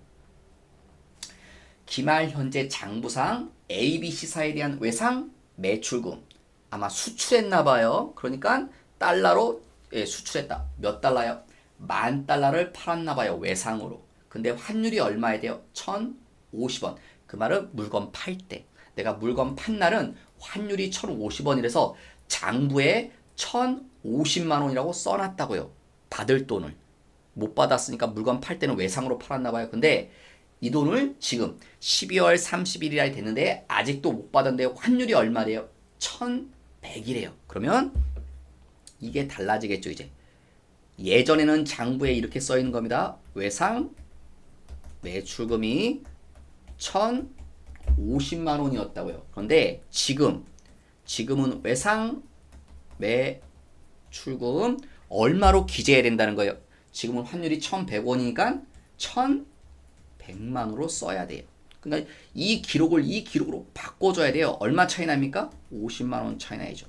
기말 현재 장부상 ABC사에 대한 외상 매출금. 아마 수출했나 봐요. 그러니까 달러로 수출했다. 몇 달러요? 10,000달러를 팔았나 봐요. 외상으로. 근데 환율이 얼마에 돼요? 1,050원. 그 말은 물건 팔 때. 내가 물건 판 날은 환율이 1,050원이라서 장부에 1,050만 원이라고 써놨다고요. 받을 돈을. 못 받았으니까 물건 팔 때는 외상으로 팔았나 봐요. 근데 이 돈을 지금 12월 30일이라 됐는데 아직도 못 받았는데 환율이 얼마래요? 1,100이래요. 그러면 이게 달라지겠죠, 이제. 예전에는 장부에 이렇게 써 있는 겁니다. 외상 매출금이 1,050만 원이었다고요. 그런데 지금은 외상 매출금 얼마로 기재해야 된다는 거예요. 지금은 환율이 1,100원이니까 1,100만 원으로 써야 돼요. 그러니까 이 기록으로 바꿔줘야 돼요. 얼마 차이 납니까? 50만 원 차이 나죠.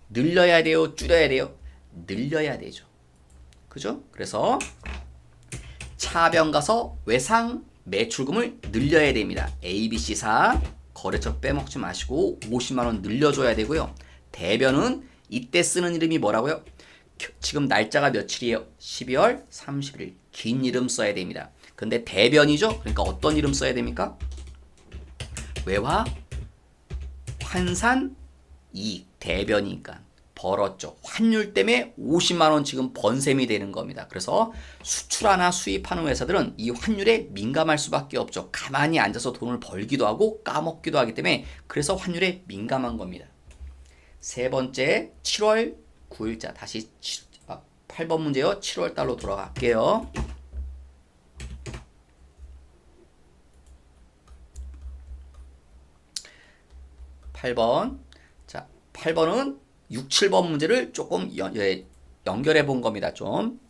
늘려야 돼요? 줄여야 돼요? 늘려야 되죠. 그죠? 그래서 차변 가서 외상 매출금을 늘려야 됩니다. ABC사 거래처 빼먹지 마시고 50만 원 늘려줘야 되고요. 대변은 이때 쓰는 이름이 뭐라고요? 지금 날짜가 며칠이에요? 12월 31일. 긴 이름 써야 됩니다. 근데 대변이죠? 그러니까 어떤 이름 써야 됩니까? 외화, 환산, 이익. 대변이니까. 벌었죠. 환율 때문에 50만 원 지금 번셈이 되는 겁니다. 그래서 수출하나 수입하는 회사들은 이 환율에 민감할 수밖에 없죠. 가만히 앉아서 돈을 벌기도 하고 까먹기도 하기 때문에 그래서 환율에 민감한 겁니다. 세 번째, 7월 9일자 다시 8번 문제요. 7월 달로 돌아갈게요. 8번. 자, 8번은 6, 7번 문제를 조금 연결해 본 겁니다. 좀.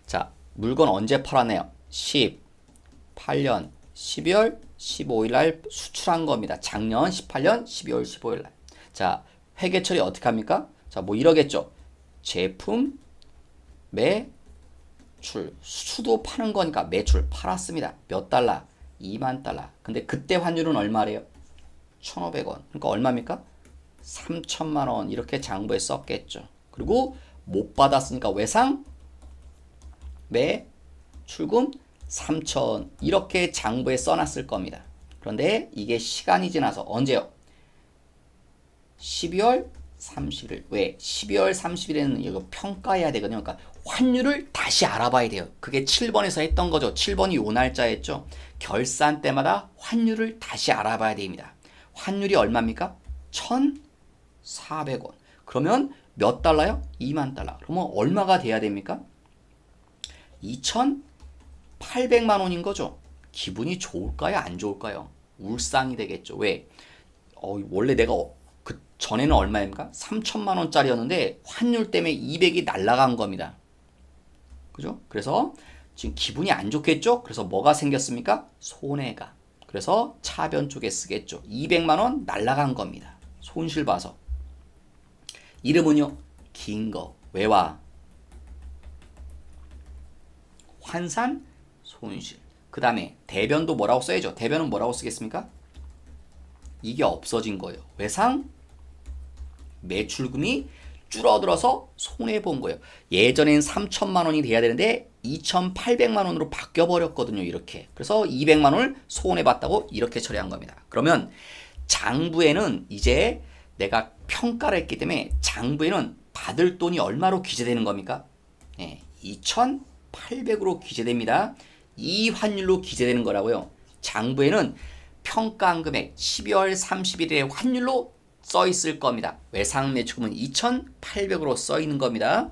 자, 물건 언제 팔았네요? 18년 12월 15일 날 수출한 겁니다. 작년 18년 12월 15일 날. 자, 회계 처리 어떻게 합니까? 자, 뭐 이러겠죠. 제품 매출. 수도 파는 거니까 매출 팔았습니다. 몇 달러? 2만 달러. 근데 그때 환율은 얼마래요? 1,500원. 그러니까 얼마입니까? 3천만 원 이렇게 장부에 썼겠죠. 그리고 못 받았으니까 외상 매출금 3천 이렇게 장부에 써놨을 겁니다. 그런데 이게 시간이 지나서 언제요? 12월 30일. 왜? 12월 30일에는 이거 평가해야 되거든요. 그러니까 환율을 다시 알아봐야 돼요. 그게 7번에서 했던 거죠. 7번이 요 날짜였죠. 결산 때마다 환율을 다시 알아봐야 됩니다. 환율이 얼마입니까? 1,400원. 그러면 몇 달러요? 2만 달러. 그러면 얼마가 돼야 됩니까? 2,800만 원인 거죠. 기분이 좋을까요? 안 좋을까요? 울상이 되겠죠. 왜? 원래 내가 그 전에는 얼마입니까? 3천만 원짜리였는데 환율 때문에 200이 날라간 겁니다. 그죠? 그래서 지금 기분이 안 좋겠죠? 그래서 뭐가 생겼습니까? 손해가. 그래서 차변 쪽에 쓰겠죠. 200만 원 날라간 겁니다. 손실 봐서. 이름은요. 긴 거. 외화. 환산 손실. 그 다음에 대변도 뭐라고 써야죠? 대변은 뭐라고 쓰겠습니까? 이게 없어진 거예요. 외상 매출금이 줄어들어서 손해본 거예요. 예전엔 3천만 원이 돼야 되는데 2,800만 원으로 바뀌어버렸거든요. 이렇게. 그래서 200만 원을 손해봤다고 이렇게 처리한 겁니다. 그러면 장부에는 이제 내가 평가를 했기 때문에 장부에는 받을 돈이 얼마로 기재되는 겁니까? 2,800으로 기재됩니다. 이 환율로 기재되는 거라고요. 장부에는 평가한 금액 12월 31일의 환율로 써 있을 겁니다. 외상 매출금은 2,800으로 써 있는 겁니다.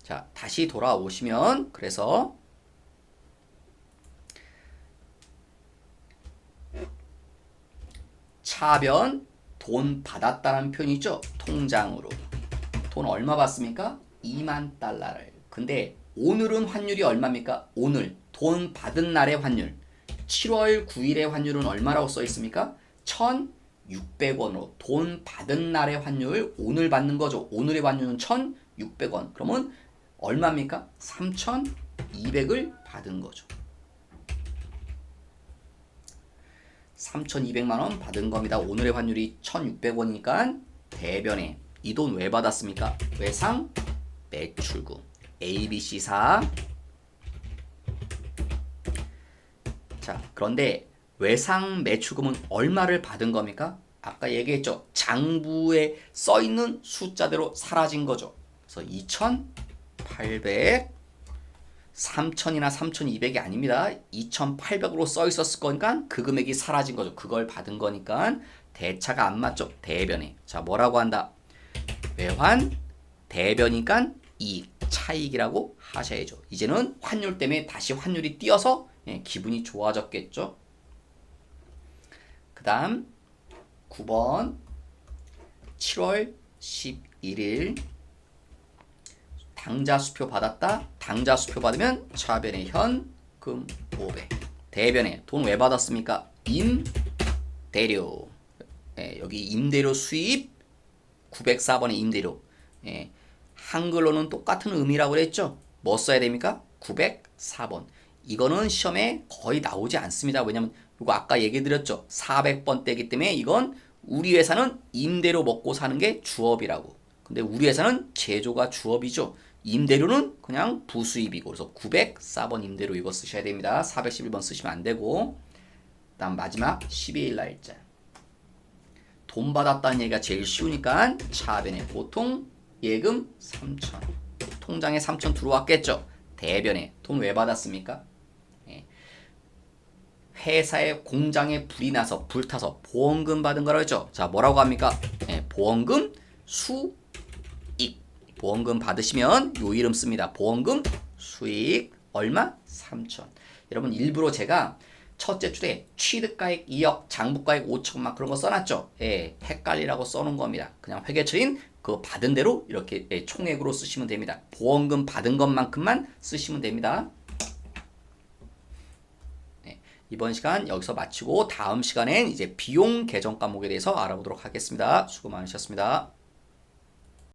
자, 다시 돌아오시면 그래서 차변 돈 받았다는 표현이 있죠. 통장으로. 돈 얼마 받습니까? 2만 달러를. 근데 오늘은 환율이 얼마입니까? 오늘 돈 받은 날의 환율. 7월 9일의 환율은 얼마라고 써 있습니까? 1,600원으로 돈 받은 날의 환율 오늘 받는 거죠. 오늘의 환율은 1,600원. 그러면 얼마입니까? 3,200을 받은 거죠. 3,200만 원 받은 겁니다. 오늘의 환율이 1,600원이니까 대변에 이 돈 왜 받았습니까? 외상 매출금 ABC사. 자, 그런데 외상 매출금은 얼마를 받은 겁니까? 아까 얘기했죠. 장부에 써 있는 숫자대로 사라진 거죠. 그래서 2,800 3,000이나 3,200이 아닙니다. 2,800으로 써 있었을 거니까 그 금액이 사라진 거죠. 그걸 받은 거니까 대차가 안 맞죠. 대변에. 자, 뭐라고 한다? 외환 대변이니까 이익 차익이라고 하셔야죠. 이제는 환율 때문에 다시 환율이 뛰어서 기분이 좋아졌겠죠. 그 다음 9번 7월 11일 당자 수표 받았다. 당자 수표 받으면 차변에 현금 500. 대변에 돈 왜 받았습니까? 임대료. 여기 임대료 수입 904번의 임대료. 한글로는 똑같은 의미라고 그랬죠. 뭐 써야 됩니까? 904번. 이거는 시험에 거의 나오지 않습니다. 왜냐면 이거 아까 얘기 드렸죠. 400번대이기 때문에 이건 우리 회사는 임대료 먹고 사는 게 주업이라고. 근데 우리 회사는 제조가 주업이죠. 임대료는 그냥 부수입이고. 그래서 904번 임대료 이거 쓰셔야 됩니다. 411번 쓰시면 안 되고. 다음 마지막 12일 날짜. 돈 받았다는 얘기가 제일 쉬우니까 차변에 보통 예금 3,000. 통장에 3,000 들어왔겠죠. 대변에 돈 왜 받았습니까? 회사의 공장에 불이 나서 불타서 보험금 받은 거라고 했죠. 자, 뭐라고 합니까? 보험금 수익. 보험금 받으시면 요 이름 씁니다. 보험금 수익 얼마? 3천. 여러분 일부러 제가 첫째 줄에 취득가액 2억, 장부가액 5천 막 그런 거 써놨죠. 예, 헷갈리라고 써놓은 겁니다. 그냥 회계처인 그거 받은 대로 이렇게 총액으로 쓰시면 됩니다. 보험금 받은 것만큼만 쓰시면 됩니다. 네, 이번 시간 여기서 마치고 다음 시간엔 이제 비용 계정 과목에 대해서 알아보도록 하겠습니다. 수고 많으셨습니다.